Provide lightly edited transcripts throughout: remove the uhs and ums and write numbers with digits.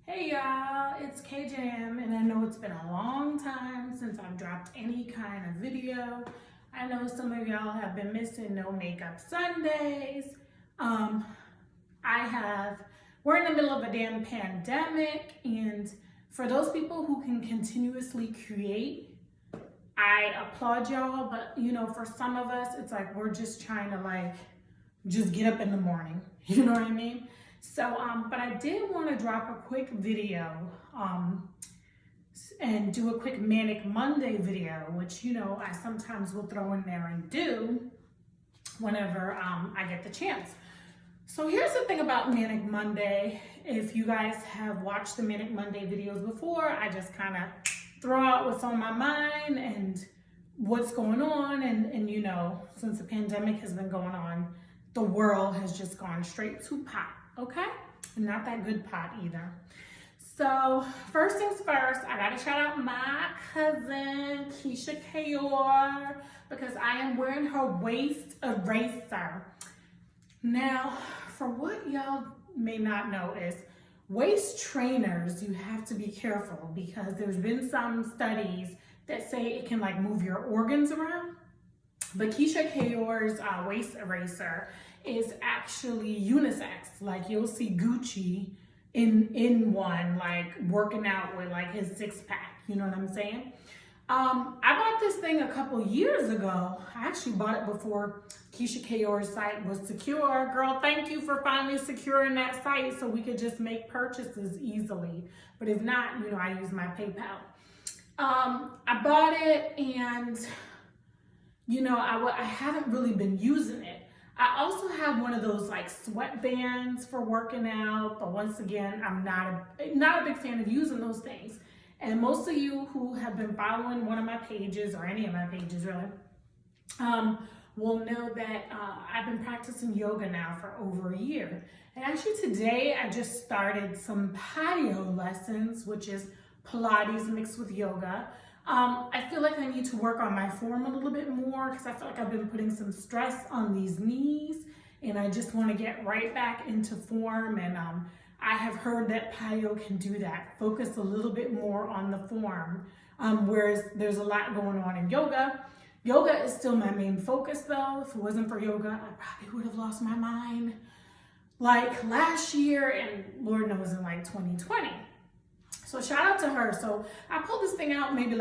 Hey y'all, it's KJM, and I know it's been a long time since I've dropped any kind of video. I know some of y'all have been missing No Makeup Sundays. We're in the middle of a damn pandemic, and for those people who can continuously create, I applaud y'all, but for some of us, it's like we're just trying to just get up in the morning, you know what I mean? So, but I did want to drop a quick video and do a quick Manic Monday video, which, I sometimes will throw in there and do whenever I get the chance. So here's the thing about Manic Monday. If you guys have watched the Manic Monday videos before, I just kind of throw out what's on my mind and what's going on. And since the pandemic has been going on, the world has just gone straight to pot. Okay? Not that good pot either. So first things first, I gotta shout out my cousin, Keisha Kayor, because I am wearing her waist eraser. Now, for what y'all may not know is, waist trainers, you have to be careful because there's been some studies that say it can move your organs around. But Keisha Kayor's waist eraser is actually unisex. Like you'll see Gucci in one, working out with his six pack. You know what I'm saying? I bought this thing a couple years ago. I actually bought it before Keisha Kayor's site was secure. Girl, thank you for finally securing that site so we could just make purchases easily. But if not, I use my PayPal. I bought it and I haven't really been using it. I also have one of those sweatbands for working out, but once again, I'm not a big fan of using those things. And most of you who have been following one of my pages, or any of my pages really, will know that I've been practicing yoga now for over a year. And actually today I just started some patio lessons, which is Pilates mixed with yoga. I feel like I need to work on my form a little bit more because I feel like I've been putting some stress on these knees and I just want to get right back into form. And I have heard that patio can do that, focus a little bit more on the form, whereas there's a lot going on in yoga. Yoga is still my main focus though. If it wasn't for yoga, I probably would have lost my mind last year and Lord knows in 2020. So shout out to her. So I pulled this thing out maybe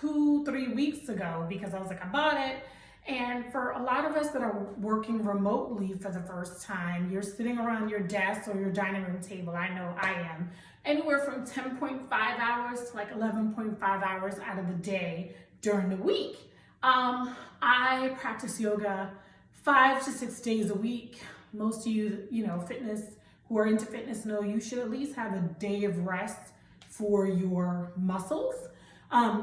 2-3 weeks ago because I was I bought it. And for a lot of us that are working remotely for the first time, you're sitting around your desk or your dining room table. I know I am. Anywhere from 10.5 hours to 11.5 hours out of the day during the week. I practice yoga 5 to 6 days a week. Most of you, who are into fitness know you should at least have a day of rest for your muscles.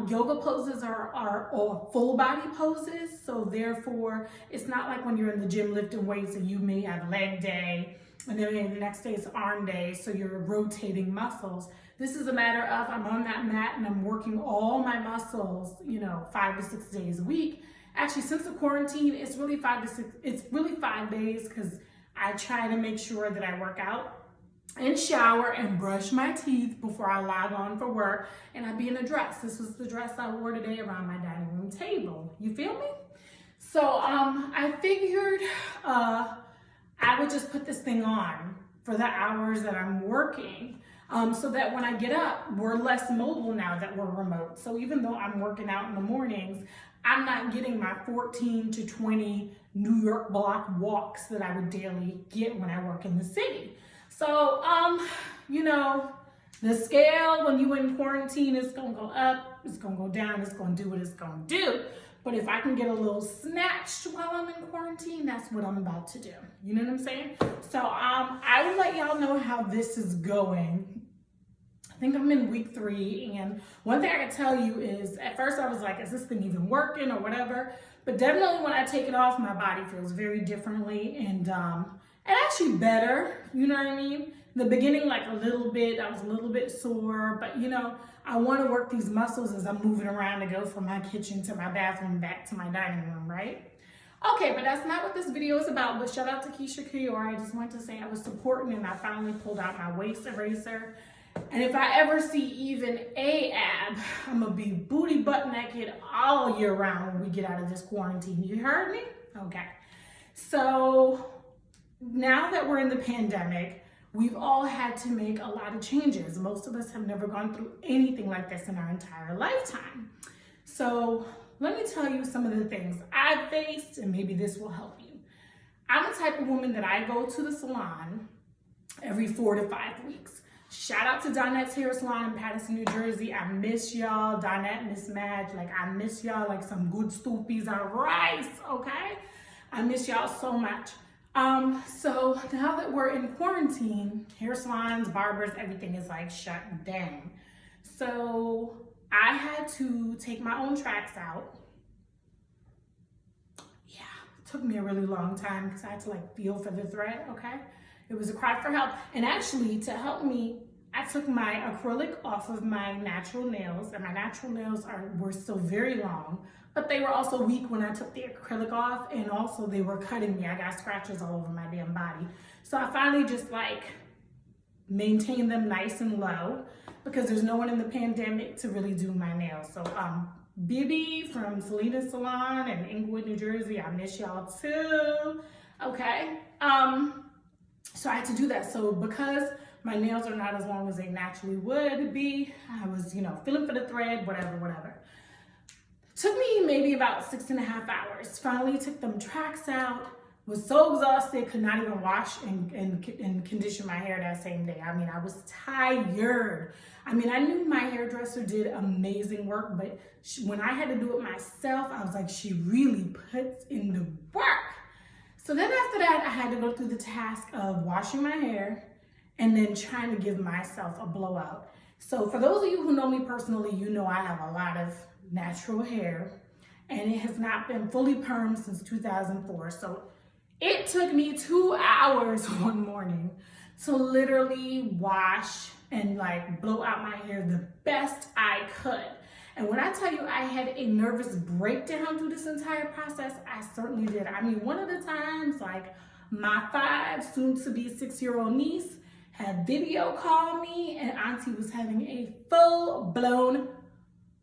Yoga poses are all full body poses, so therefore it's not like when you're in the gym lifting weights and you may have leg day and then the next day is arm day, so you're rotating muscles. This is a matter of I'm on that mat and I'm working all my muscles, 5 to 6 days a week. Actually, since the quarantine, it's really 5 days because I try to make sure that I work out and shower and brush my teeth before I log on for work, and I be in a dress. This was the dress I wore today around my dining room table. You feel me? So I figured I would just put this thing on for the hours that I'm working, so that when I get up, we're less mobile now that we're remote. So even though I'm working out in the mornings, I'm not getting my 14 to 20 New York block walks that I would daily get when I work in the city. So, the scale when you in quarantine is gonna go up, it's gonna go down, it's gonna do what it's gonna do. But if I can get a little snatched while I'm in quarantine, that's what I'm about to do. You know what I'm saying? So, I will let y'all know how this is going. I think I'm in week 3, and one thing I can tell you is at first I was like, is this thing even working or whatever? But definitely when I take it off, my body feels very differently and actually better, you know what I mean? In the beginning, a little bit, I was a little bit sore, but I want to work these muscles as I'm moving around to go from my kitchen to my bathroom back to my dining room, right? Okay, but that's not what this video is about, but shout out to Keisha Kiora. I just wanted to say I was supporting and I finally pulled out my waist eraser. And if I ever see even a ab, I'm gonna be booty butt naked all year round when we get out of this quarantine. You heard me? Okay. So now that we're in the pandemic, we've all had to make a lot of changes. Most of us have never gone through anything like this in our entire lifetime. So let me tell you some of the things I've faced, and maybe this will help you. I'm the type of woman that I go to the salon every 4 to 5 weeks. Shout out to Donette's Hair Salon in Paterson, New Jersey. I miss y'all, Donette, Miss Madge. Like, I miss y'all like some good stoopies on rice, okay? I miss y'all so much. So now that we're in quarantine, hair salons, barbers, everything is like shut down. So I had to take my own tracks out. Yeah, it took me a really long time because I had to like feel for the thread, okay? It was a cry for help. And actually, to help me, I took my acrylic off of my natural nails, and my natural nails were still very long, but they were also weak when I took the acrylic off, and also they were cutting me. I got scratches all over my damn body. So I finally just like maintained them nice and low because there's no one in the pandemic to really do my nails. So Bibi from Selena's Salon in Inglewood, New Jersey, I miss y'all too, okay? So I had to do that. So because my nails are not as long as they naturally would be, I was, feeling for the thread, whatever. Took me maybe about 6.5 hours. Finally took them tracks out, was so exhausted, could not even wash and condition my hair that same day. I mean, I was tired. I mean, I knew my hairdresser did amazing work, but when I had to do it myself, I was like, she really puts in the work. So then after that, I had to go through the task of washing my hair and then trying to give myself a blowout. So for those of you who know me personally, you know I have a lot of natural hair and it has not been fully permed since 2004. So it took me 2 hours one morning to literally wash and like blow out my hair the best I could. And when I tell you I had a nervous breakdown through this entire process, I certainly did. I mean, one of the times, like my 5, soon to be 6-year-old niece had video called me and Auntie was having a full-blown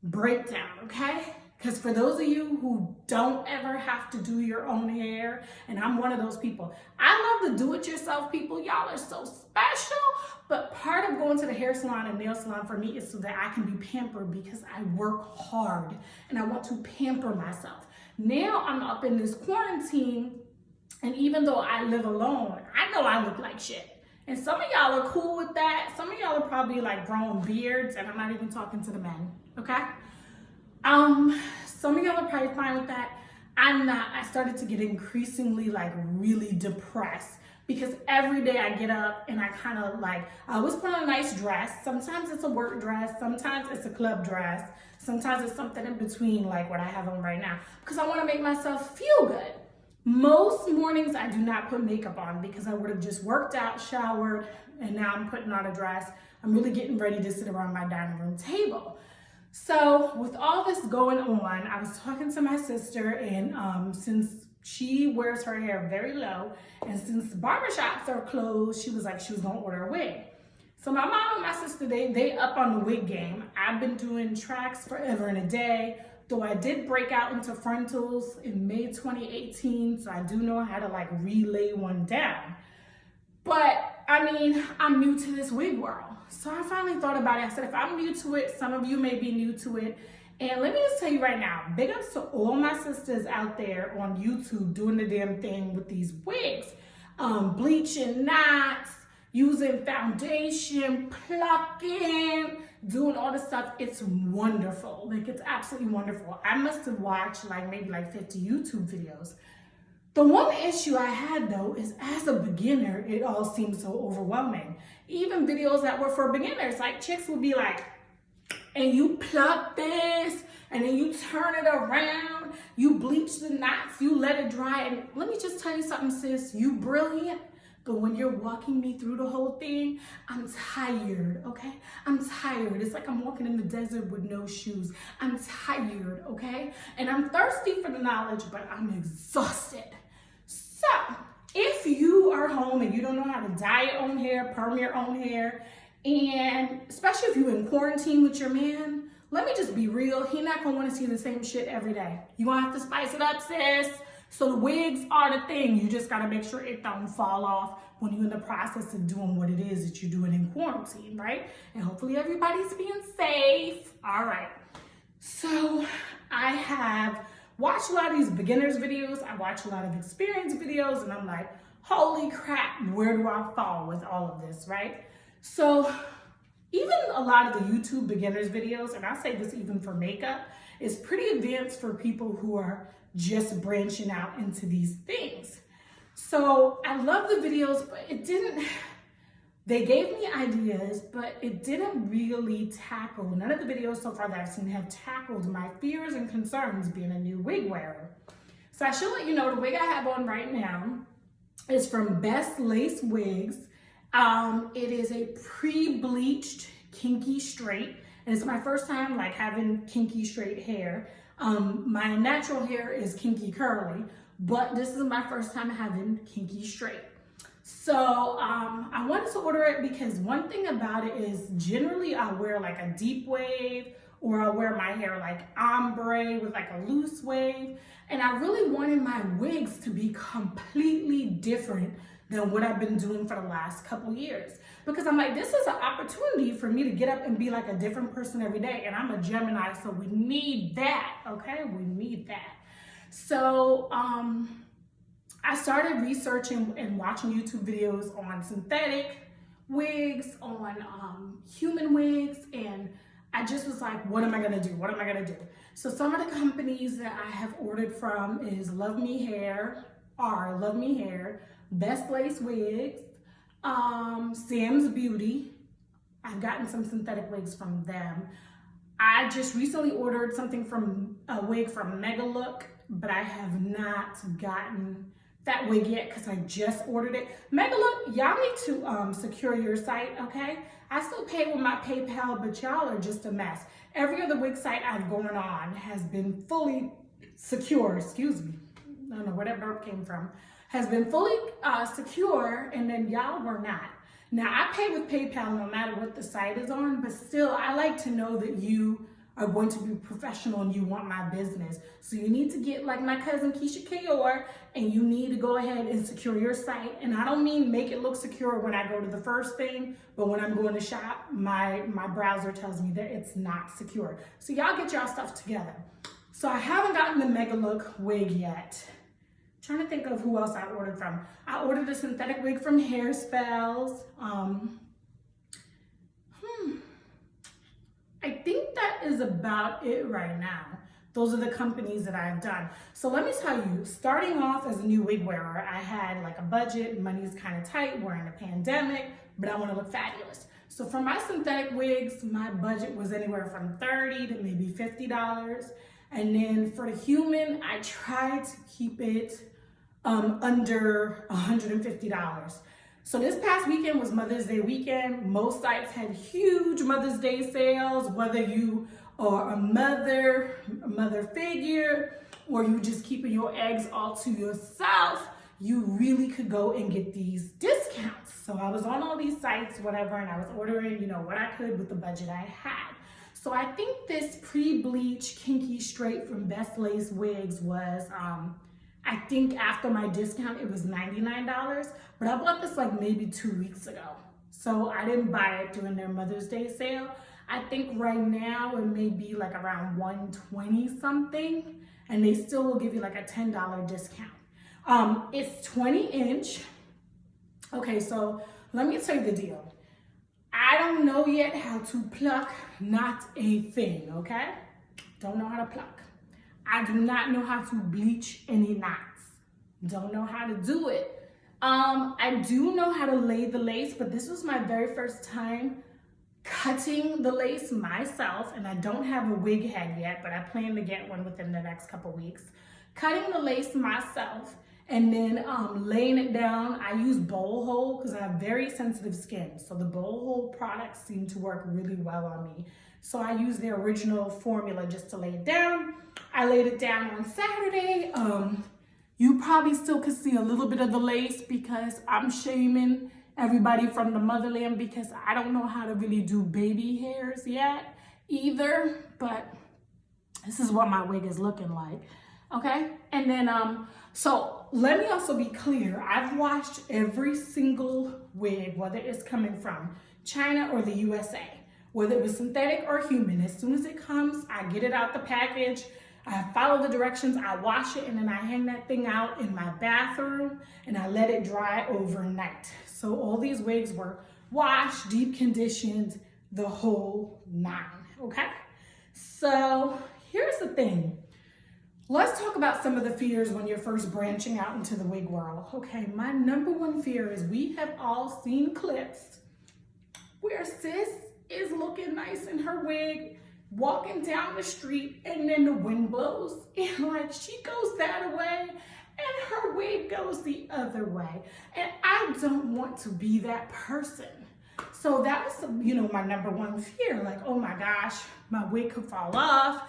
breakdown, okay? Because for those of you who don't ever have to do your own hair, and I'm one of those people, I love the do-it-yourself people. Y'all are so special. But part of going to the hair salon and nail salon for me is so that I can be pampered because I work hard and I want to pamper myself. Now I'm up in this quarantine, and even though I live alone, I know I look like shit. And some of y'all are cool with that. Some of y'all are probably like growing beards, and I'm not even talking to the men, okay? Some of y'all are probably fine with that. I'm not. I started to get increasingly like really depressed because every day I get up and I kind of like, I always put on a nice dress. Sometimes it's a work dress. Sometimes it's a club dress. Sometimes it's something in between like what I have on right now because I want to make myself feel good. Most mornings I do not put makeup on because I would have just worked out, showered, and now I'm putting on a dress. I'm really getting ready to sit around my dining room table. So with all this going on, I was talking to my sister, and since she wears her hair very low, and since the barbershops are closed, she was like she was gonna order a wig. So my mom and my sister, they up on the wig game. I've been doing tracks forever and a day, though I did break out into frontals in May 2018, so I do know how to like relay one down. But I mean, I'm new to this wig world. So I finally thought about it. I said, if I'm new to it, some of you may be new to it. And let me just tell you right now, big ups to all my sisters out there on YouTube doing the damn thing with these wigs. Bleaching knots, using foundation, plucking, doing all this stuff. It's wonderful. Like, it's absolutely wonderful. I must have watched like maybe like 50 YouTube videos. The one issue I had though is as a beginner, it all seemed so overwhelming. Even videos that were for beginners, like chicks would be like, and you pluck this, and then you turn it around, you bleach the knots, you let it dry. And let me just tell you something, sis, you brilliant, But when you're walking me through the whole thing, I'm tired, okay? I'm tired. It's like I'm walking in the desert with no shoes. I'm tired, okay? And I'm thirsty for the knowledge, but I'm exhausted. So, if you are home and you don't know how to dye your own hair, perm your own hair, and especially if you're in quarantine with your man, let me just be real. He not gonna wanna see the same shit every day. You gonna have to spice it up, sis. So the wigs are the thing. You just gotta make sure it don't fall off when you're in the process of doing what it is that you're doing in quarantine, right? And hopefully everybody's being safe. All right. So I have watched a lot of these beginners videos. I watch a lot of experience videos, and I'm like, holy crap, where do I fall with all of this, right? So even a lot of the YouTube beginners videos, and I say this even for makeup, is pretty advanced for people who are just branching out into these things. So I love the videos, but they gave me ideas, but it didn't really tackle, none of the videos so far that I've seen have tackled my fears and concerns being a new wig wearer. So I should let you know the wig I have on right now is from Bestlace Wigs. It is a pre-bleached kinky straight, and it's my first time like having kinky straight hair. My natural hair is kinky curly, but this is my first time having kinky straight. So I wanted to order it because one thing about it is generally I wear like a deep wave, or I wear my hair like ombre with like a loose wave. And I really wanted my wigs to be completely different than what I've been doing for the last couple years. Because I'm like, this is an opportunity for me to get up and be like a different person every day. And I'm a Gemini, so we need that, okay? We need that. So I started researching and watching YouTube videos on synthetic wigs, on human wigs, and I just was like, what am I gonna do? What am I gonna do? So some of the companies that I have ordered from is Love Me Hair, Bestlace Wigs, Sam's Beauty. I've gotten some synthetic wigs from them. I just recently ordered a wig from Mega Look, but I have not gotten that wig yet because I just ordered it. Mega Look, y'all need to secure your site, okay? I still pay with my PayPal, but y'all are just a mess. Every other wig site I've gone on has been fully secure, excuse me. I don't know where that burp came from. Has been fully secure, and then y'all were not. Now, I pay with PayPal no matter what the site is on, but still, I like to know that you are going to be professional and you want my business. So you need to get like my cousin Keisha Kayor, and you need to go ahead and secure your site. And I don't mean make it look secure when I go to the first thing, but when I'm going to shop, my browser tells me that it's not secure. So y'all get y'all stuff together. So I haven't gotten the Mega Look wig yet. Trying to think of who else I ordered from. I ordered a synthetic wig from Hairspells. I think that is about it right now. Those are the companies that I've done. So let me tell you, starting off as a new wig wearer, I had like a budget, money's kind of tight, we're in a pandemic, but I want to look fabulous. So for my synthetic wigs, my budget was anywhere from $30 to maybe $50. And then for the human, I tried to keep it under $150. So this past weekend was Mother's Day weekend. Most sites had huge Mother's Day sales, whether you are a mother figure, or you just keeping your eggs all to yourself, you really could go and get these discounts. So I was on all these sites, whatever, and I was ordering, what I could with the budget I had. So I think this pre-bleach kinky straight from Bestlace Wigs was, I think after my discount, it was $99, but I bought this like maybe 2 weeks ago. So I didn't buy it during their Mother's Day sale. I think right now it may be like around $120 something, and they still will give you like a $10 discount. It's 20-inch. Okay, so let me tell you the deal. I don't know yet how to pluck, not a thing, okay? Don't know how to pluck. I do not know how to bleach any knots. Don't know how to do it. I do know how to lay the lace, but this was my very first time cutting the lace myself, and I don't have a wig head yet, but I plan to get one within the next couple weeks. Cutting the lace myself, And then laying it down, I use bowl hold because I have very sensitive skin. So the bowl hold products seem to work really well on me. So I use their original formula just to lay it down. I laid it down on Saturday. You probably still could see a little bit of the lace because I'm shaming everybody from the motherland because I don't know how to really do baby hairs yet either. But this is what my wig is looking like. Okay, and then so let me also be clear, I've washed every single wig, whether it's coming from China or the USA, whether it was synthetic or human. As soon as it comes, I get it out the package, I follow the directions, I wash it, and then I hang that thing out in my bathroom and I let it dry overnight. So all these wigs were washed, deep conditioned, the whole nine, okay? So here's the thing. Let's talk about some of the fears when you're first branching out into the wig world. Okay, my number one fear is we have all seen clips where sis is looking nice in her wig, walking down the street, and then the wind blows. And like she goes that way and her wig goes the other way. And I don't want to be that person. So that was, you know, my number one fear. Like, oh my gosh, my wig could fall off.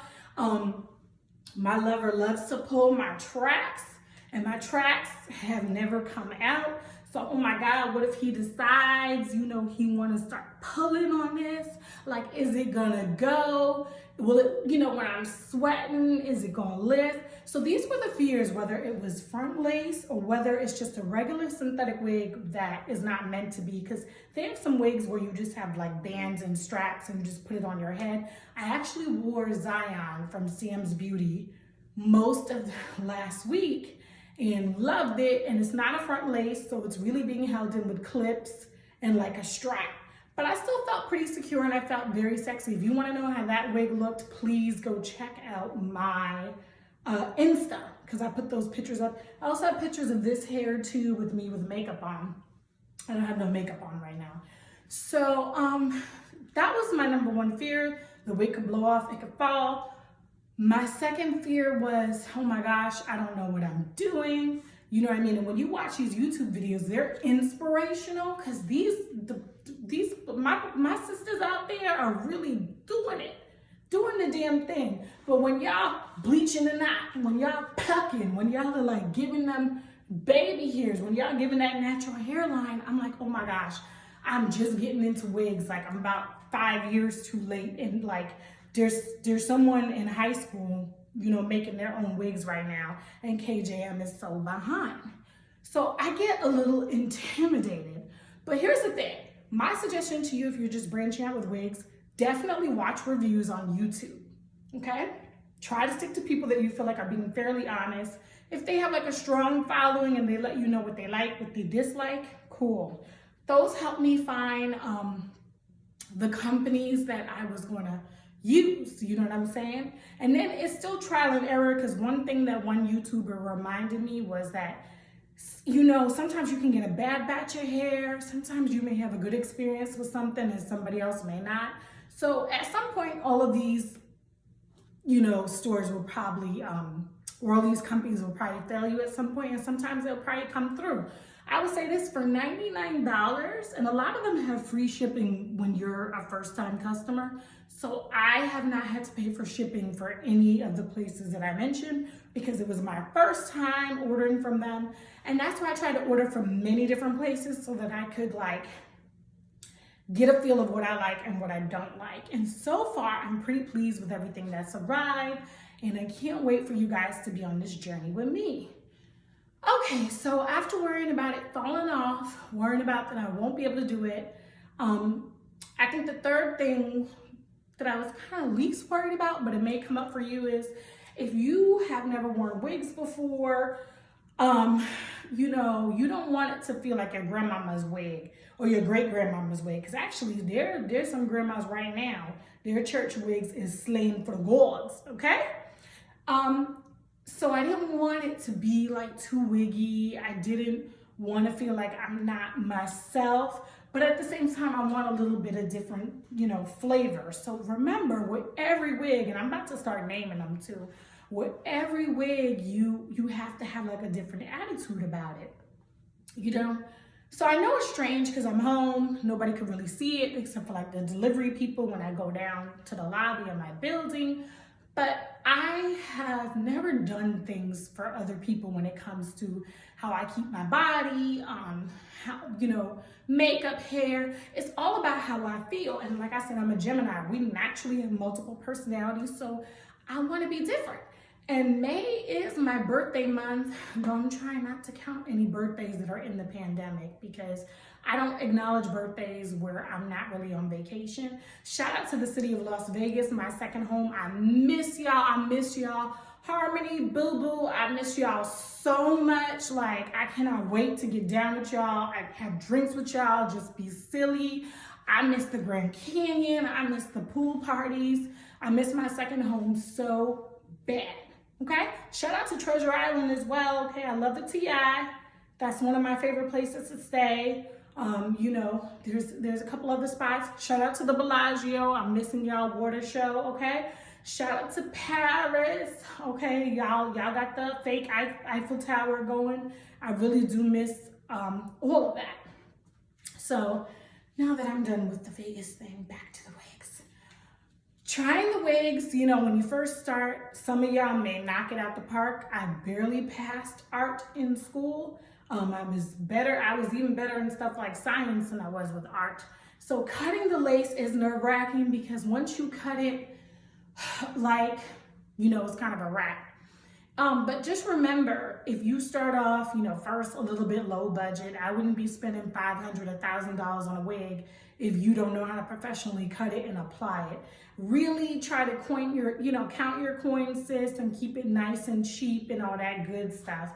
My lover loves to pull my tracks, and my tracks have never come out. So, oh my God, what if he decides, you know, he want to start pulling on this? Like, is it gonna go? Will it, you know, when I'm sweating, is it gonna lift? So these were the fears, whether it was front lace or whether it's just a regular synthetic wig that is not meant to be, because they have some wigs where you just have like bands and straps and you just put it on your head. I actually wore Zion from Sam's Beauty most of last week and loved it. And it's not a front lace, so it's really being held in with clips and like a strap. But I still felt pretty secure and I felt very sexy. If you want to know how that wig looked, please go check out my Insta, because I put those pictures up. I also have pictures of this hair too with me with makeup on. I don't have no makeup on right now. So that was my number one fear. The wig could blow off, it could fall. My second fear was, oh my gosh, I don't know what I'm doing. You know what I mean? And when you watch these YouTube videos, they're inspirational because my sisters out there are really doing it, doing the damn thing. But when y'all bleaching the knot, when y'all plucking, when y'all are like giving them baby hairs, when y'all giving that natural hairline, I'm like, oh my gosh, I'm just getting into wigs. Like I'm about 5 years too late. And like there's someone in high school, you know, making their own wigs right now, and KJM is so behind. So I get a little intimidated. But here's the thing. My suggestion to you, if you're just branching out with wigs, definitely watch reviews on YouTube, okay? Try to stick to people that you feel like are being fairly honest. If they have like a strong following and they let you know what they like, what they dislike, cool. Those help me find the companies that I was gonna use, you know what I'm saying? And then it's still trial and error, because one thing that one YouTuber reminded me was that, you know, sometimes you can get a bad batch of hair. Sometimes you may have a good experience with something and somebody else may not. So at some point, all of these, you know, stores will probably, or all these companies will probably fail you at some point, and sometimes they'll probably come through. I would say this, for $99, and a lot of them have free shipping when you're a first-time customer. So I have not had to pay for shipping for any of the places that I mentioned because it was my first time ordering from them. And that's why I try to order from many different places so that I could like get a feel of what I like and what I don't like. And so far, I'm pretty pleased with everything that's arrived, and I can't wait for you guys to be on this journey with me. Okay, so after worrying about it falling off, worrying about that I won't be able to do it, I think the third thing that I was kind of least worried about, but it may come up for you, is if you have never worn wigs before, you know, you don't want it to feel like your grandmama's wig or your great-grandmama's wig, because actually there's some grandmas right now, their church wigs is slain for the gods, okay? So I didn't want it to be like too wiggy. I didn't want to feel like I'm not myself, but at the same time, I want a little bit of different, you know, flavor. So remember, with every wig, and I'm about to start naming them too, with every wig, you have to have like a different attitude about it, you know? So I know it's strange because I'm home, nobody can really see it except for like the delivery people when I go down to the lobby of my building. But I have never done things for other people when it comes to how I keep my body, how, you know, makeup, hair. It's all about how I feel. And like I said, I'm a Gemini. We naturally have multiple personalities, so I want to be different. And May is my birthday month, though I'm trying not to count any birthdays that are in the pandemic because I don't acknowledge birthdays where I'm not really on vacation. Shout out to the city of Las Vegas, my second home. I miss y'all. I miss y'all. Harmony, Boo Boo, I miss y'all so much. Like, I cannot wait to get down with y'all. I have drinks with y'all, just be silly. I miss the Grand Canyon. I miss the pool parties. I miss my second home so bad. Okay, shout out to Treasure Island as well. Okay, I love the TI. That's one of my favorite places to stay. You know, there's a couple other spots. Shout out to the Bellagio. I'm missing y'all water show. Okay, shout out to Paris. Okay, y'all got the fake Eiffel Tower going. I really do miss all of that. So now that I'm done with the Vegas thing, back to the wigs. Trying the wigs, you know, when you first start, some of y'all may knock it out the park. I barely passed art in school. I was even better in stuff like science than I was with art. So cutting the lace is nerve-wracking because once you cut it, like, you know, it's kind of a wrap. But just remember, if you start off, you know, first a little bit low budget, I wouldn't be spending $500, $1,000 on a wig if you don't know how to professionally cut it and apply it. Really try to count your coins, sis, and keep it nice and cheap and all that good stuff.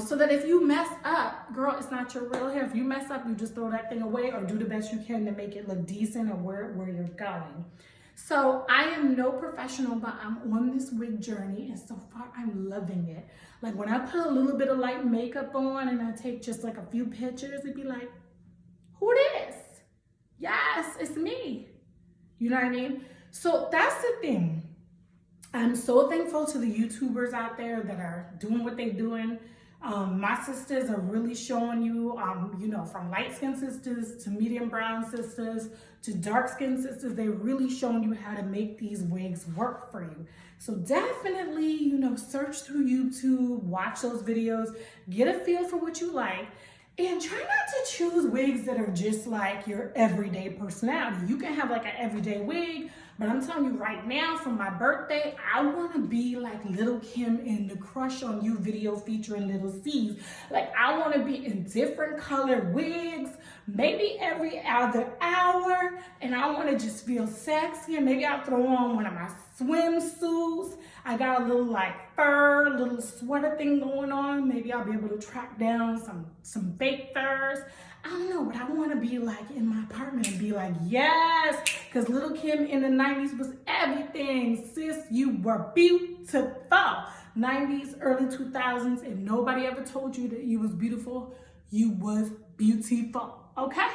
So that if you mess up, girl, it's not your real hair. If you mess up, you just throw that thing away or do the best you can to make it look decent and where you're going. So I am no professional, but I'm on this wig journey and so far I'm loving it. Like when I put a little bit of light makeup on and I take just like a few pictures, it'd be like, who this? Yes, it's me. You know what I mean? So that's the thing. I'm so thankful to the YouTubers out there that are doing what they're doing. My sisters are really showing you, you know, from light-skinned sisters to medium brown sisters to dark-skinned sisters, they're really showing you how to make these wigs work for you. So definitely, you know, search through YouTube, watch those videos, get a feel for what you like, and try not to choose wigs that are just like your everyday personality. You can have like an everyday wig, but I'm telling you right now, for my birthday, I want to be like Little Kim in the Crush on You video featuring Little C's. Like, I want to be in different colored wigs, maybe every other hour, and I want to just feel sexy, and maybe I'll throw on one of my swimsuits. I got a little like fur, little sweater thing going on. Maybe I'll be able to track down some fake furs. I don't know, but I want to be like in my apartment and be like, yes, because Little Kim in the 90s was everything. Sis, you were beautiful. 90s, early 2000s, if nobody ever told you that you was beautiful, you was beautiful, okay?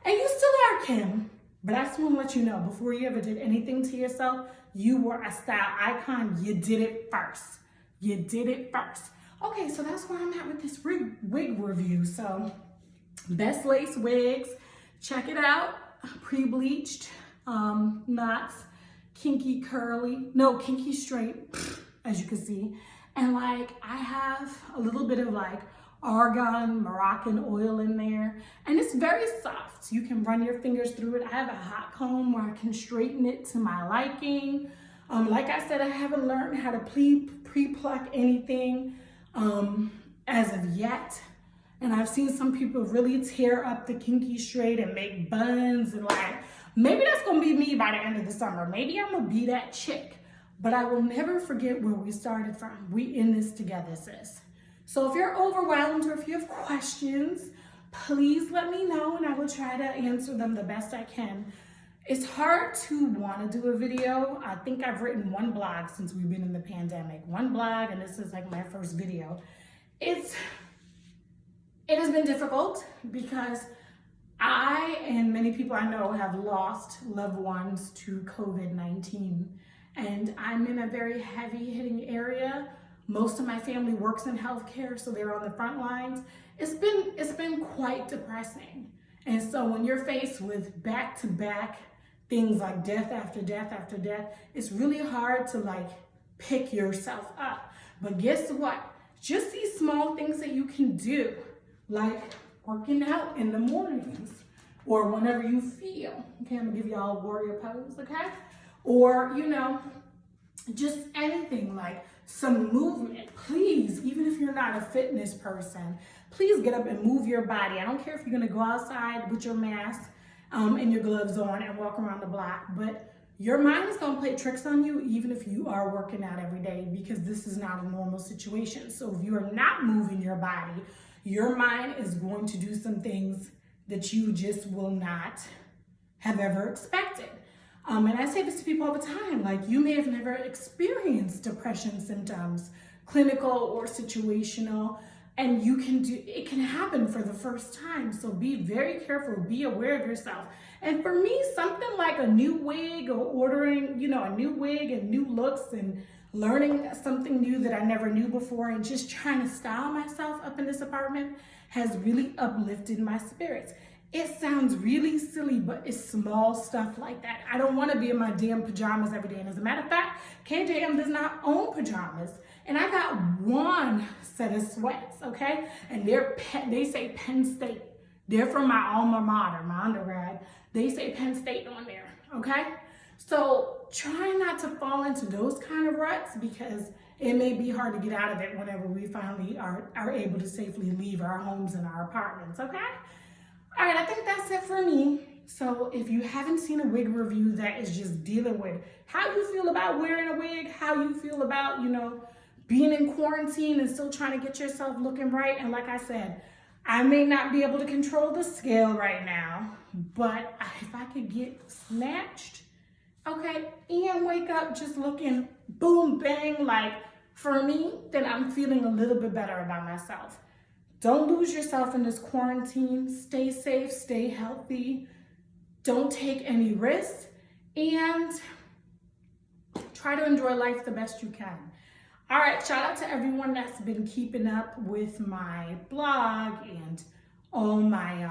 And you still are, Kim. But I just want to let you know, before you ever did anything to yourself, you were a style icon. You did it first. You did it first. Okay, so that's where I'm at with this wig review. So, Bestlace Wigs, check it out. Pre-bleached, knots, kinky curly, no, kinky straight, as you can see. And like, I have a little bit of like argan Moroccan oil in there, and it's very soft. You can run your fingers through it. I have a hot comb where I can straighten it to my liking. Like I said, I haven't learned how to pre-pluck anything as of yet. And I've seen some people really tear up the kinky straight and make buns, and like, maybe that's gonna be me by the end of the summer. Maybe I'm gonna be that chick, but I will never forget where we started from. We in this together, sis. So if you're overwhelmed or if you have questions, please let me know and I will try to answer them the best I can. It's hard to want to do a video. I think I've written one blog since we've been in the pandemic. One blog, and this is like my first video. It has been difficult because I and many people I know have lost loved ones to COVID-19. and I'm in a very heavy hitting area. Most of my family works in healthcare, so they're on the front lines. It's been quite depressing. And so when you're faced with back-to-back things like death after death after death, it's really hard to like pick yourself up. But guess what? Just these small things that you can do, like working out in the mornings or whenever you feel. Okay, I'm gonna give y'all a warrior pose, okay? Or, you know, just anything like some movement. Please, even if you're not a fitness person, please get up and move your body. I don't care if you're gonna go outside with your mask and your gloves on and walk around the block, but your mind is gonna play tricks on you even if you are working out every day, because this is not a normal situation. So if you are not moving your body, your mind is going to do some things that you just will not have ever expected. And I say this to people all the time, like you may have never experienced depression symptoms, clinical or situational, and it can happen for the first time. So be very careful, be aware of yourself. And for me, something like a new wig or ordering, you know, a new wig and new looks and learning something new that I never knew before and just trying to style myself up in this apartment has really uplifted my spirits. It sounds really silly, but it's small stuff like that. I don't want to be in my damn pajamas every day. And as a matter of fact, KJM does not own pajamas. And I got one set of sweats, okay? And they say Penn State. They're from my alma mater, my undergrad. They say Penn State on there, okay? So try not to fall into those kind of ruts, because it may be hard to get out of it whenever we finally are able to safely leave our homes and our apartments, okay? All right, I think that's it for me. So if you haven't seen a wig review that is just dealing with how you feel about wearing a wig, how you feel about, you know, being in quarantine and still trying to get yourself looking right. And like I said, I may not be able to control the scale right now, but if I could get snatched, okay, and wake up just looking boom, bang, like for me, then I'm feeling a little bit better about myself. Don't lose yourself in this quarantine. Stay safe, stay healthy. Don't take any risks, and try to enjoy life the best you can. All right, shout out to everyone that's been keeping up with my blog and all my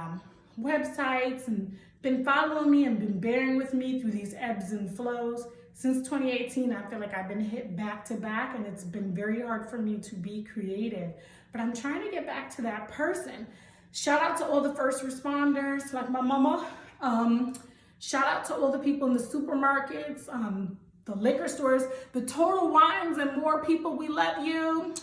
websites and been following me and been bearing with me through these ebbs and flows. Since 2018, I feel like I've been hit back to back, and it's been very hard for me to be creative. But I'm trying to get back to that person. Shout out to all the first responders, like my mama. Shout out to all the people in the supermarkets, the liquor stores, the Total Wines and More people. We love you,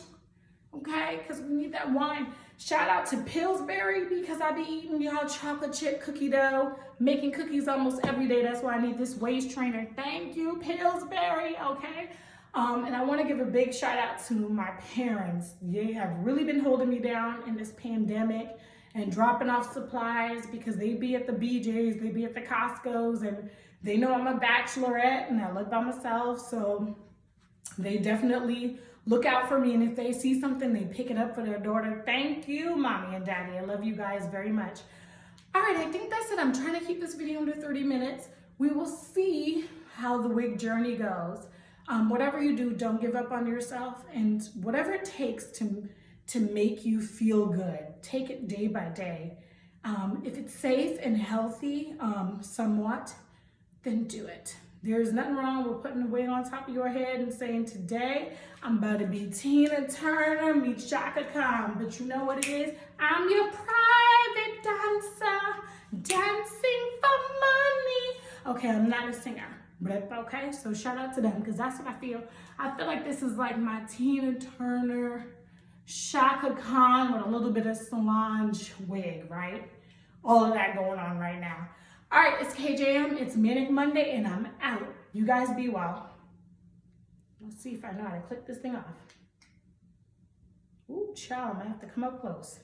okay? Because we need that wine. Shout out to Pillsbury, because I be eating y'all chocolate chip cookie dough, making cookies almost every day. That's why I need this waist trainer. Thank you, Pillsbury, okay? And I want to give a big shout out to my parents. They have really been holding me down in this pandemic and dropping off supplies, because they be at the BJ's, they be at the Costco's, and they know I'm a bachelorette and I live by myself. So they definitely look out for me. And if they see something, they pick it up for their daughter. Thank you, mommy and daddy. I love you guys very much. All right, I think that's it. I'm trying to keep this video under 30 minutes. We will see how the wig journey goes. Whatever you do, don't give up on yourself, and whatever it takes to make you feel good, take it day by day. If it's safe and healthy, somewhat, then do it. There's nothing wrong with putting a wig on top of your head and saying, today I'm about to be Tina Turner, meet Shaka Khan. But you know what it is? I'm your private dancer, dancing for money. Okay, I'm not a singer. But okay, so shout out to them, because that's what I feel. I feel like this is like my Tina Turner, Shaka Khan with a little bit of Solange wig, right? All of that going on right now. All right, it's KJM, it's Manic Monday, and I'm out. You guys be well. Let's see if I know how to click this thing off. Ooh, child, I have to come up close.